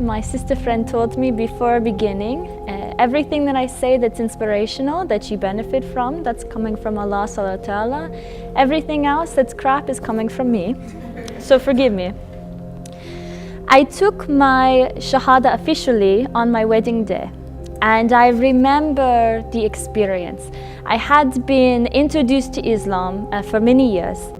My sister friend told me before beginning, everything that I say that's inspirational, that you benefit from, that's coming from Allah Subhanahu wa Ta'ala. Everything else that's crap is coming from me. So forgive me. I took my Shahada officially on my wedding day, and I remember the experience. I had been introduced to Islam for many years.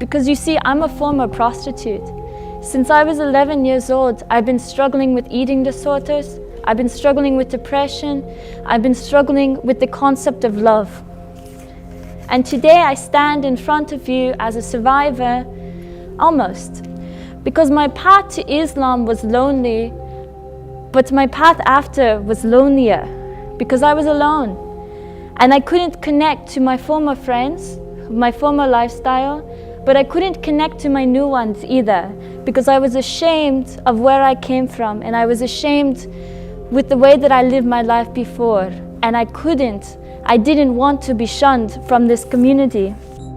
Because you see, I'm a former prostitute. Since I was 11 years old, I've been struggling with eating disorders, I've been struggling with depression, I've been struggling with the concept of love. And today I stand in front of you as a survivor, almost, because my path to Islam was lonely, but my path after was lonelier, because I was alone. And I couldn't connect to my former friends, my former lifestyle, but I couldn't connect to my new ones either, because I was ashamed of where I came from, and I was ashamed with the way that I lived my life before, and I didn't want to be shunned from this community.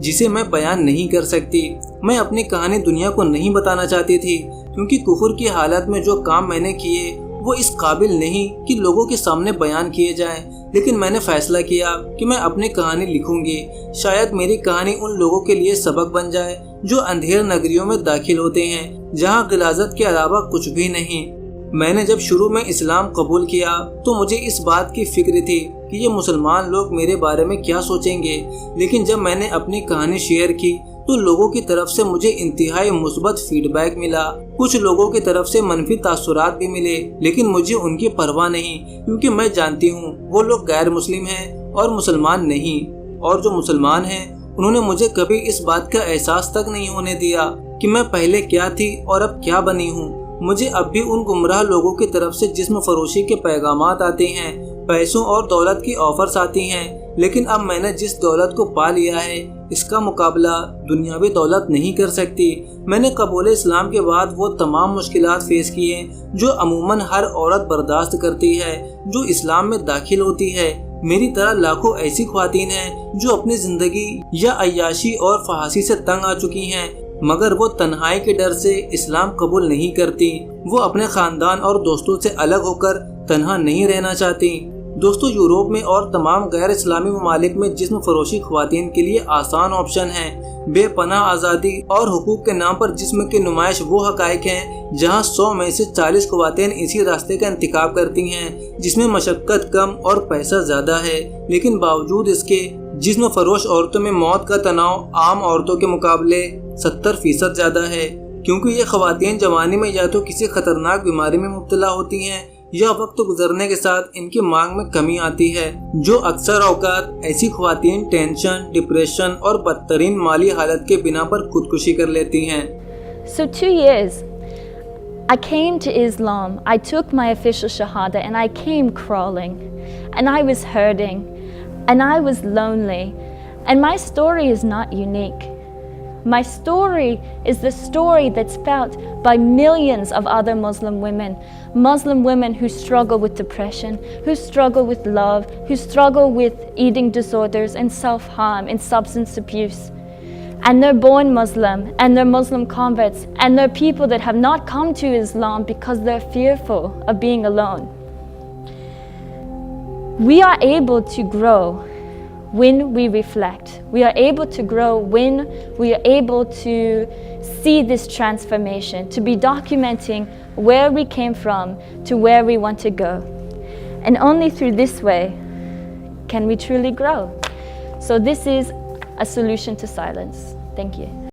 جسے میں بیان نہیں کر سکتی۔ میں اپنی کہانی دنیا کو نہیں بتانا چاہتی تھی کیونکہ کفر کی حالت میں جو کام میں نے کیے وہ اس قابل نہیں کہ لوگوں کے سامنے بیان کیے جائیں، لیکن میں نے فیصلہ کیا کہ میں اپنی کہانی لکھوں گی۔ شاید میری کہانی ان لوگوں کے لیے سبق بن جائے جو اندھیر نگریوں میں داخل ہوتے ہیں جہاں غلاظت کے علاوہ کچھ بھی نہیں۔ میں نے جب شروع میں اسلام قبول کیا تو مجھے اس بات کی فکر تھی کہ یہ مسلمان لوگ میرے بارے میں کیا سوچیں گے، لیکن جب میں نے اپنی کہانی شیئر کی تو لوگوں کی طرف سے مجھے انتہائی مثبت فیڈ بیک ملا۔ کچھ لوگوں کی طرف سے منفی تاثرات بھی ملے، لیکن مجھے ان کی پرواہ نہیں کیونکہ میں جانتی ہوں وہ لوگ غیر مسلم ہیں اور مسلمان نہیں، اور جو مسلمان ہیں انہوں نے مجھے کبھی اس بات کا احساس تک نہیں ہونے دیا کہ میں پہلے کیا تھی اور اب کیا بنی ہوں۔ مجھے اب بھی ان گمراہ لوگوں کی طرف سے جسم فروشی کے پیغامات آتے ہیں، پیسوں اور دولت کی آفرز آتی ہیں، لیکن اب میں نے جس دولت کو پا لیا ہے اس کا مقابلہ دنیاوی دولت نہیں کر سکتی۔ میں نے قبول اسلام کے بعد وہ تمام مشکلات فیس کیے جو عموماً ہر عورت برداشت کرتی ہے جو اسلام میں داخل ہوتی ہے۔ میری طرح لاکھوں ایسی خواتین ہیں جو اپنی زندگی یا عیاشی اور فحاشی سے تنگ آ چکی ہیں، مگر وہ تنہائی کے ڈر سے اسلام قبول نہیں کرتی۔ وہ اپنے خاندان اور دوستوں سے الگ ہو کر تنہا نہیں رہنا چاہتی۔ دوستوں، یورپ میں اور تمام غیر اسلامی ممالک میں جسم فروشی خواتین کے لیے آسان آپشن ہے۔ بے پناہ آزادی اور حقوق کے نام پر جسم کی نمائش وہ حقائق ہیں جہاں 100 میں سے 40 خواتین اسی راستے کا انتخاب کرتی ہیں جس میں مشقت کم اور پیسہ زیادہ ہے، لیکن باوجود اس کے جسم فروش عورتوں میں موت کا تناؤ عام عورتوں کے مقابلے 70% زیادہ ہے، کیونکہ یہ خواتین جوانی میں یا تو کسی خطرناک بیماری میں مبتلا ہوتی ہیں یا وقت گزرنے کے ساتھ ان کی مانگ میں کمی آتی ہے، جو اکثر اوقات ایسی خواتین ٹینشن، ڈپریشن اور بدترین مالی حالت کے بنا پر خودکشی کر لیتی ہیں۔ So 2 years, I came to Islam, I took my official Shahada and I came crawling and I was hurting and I was lonely, and my story is not unique. My story is the story that's felt by millions of other Muslim women who struggle with depression, who struggle with love, who struggle with eating disorders and self-harm and substance abuse. And they're born Muslim, and they're Muslim converts, and they're people that have not come to Islam because they're fearful of being alone. We are able to grow when we reflect. We are able to grow when we are able to see this transformation, to be documenting where we came from to where we want to go. And only through this way can we truly grow. So this is a solution to silence. Thank you.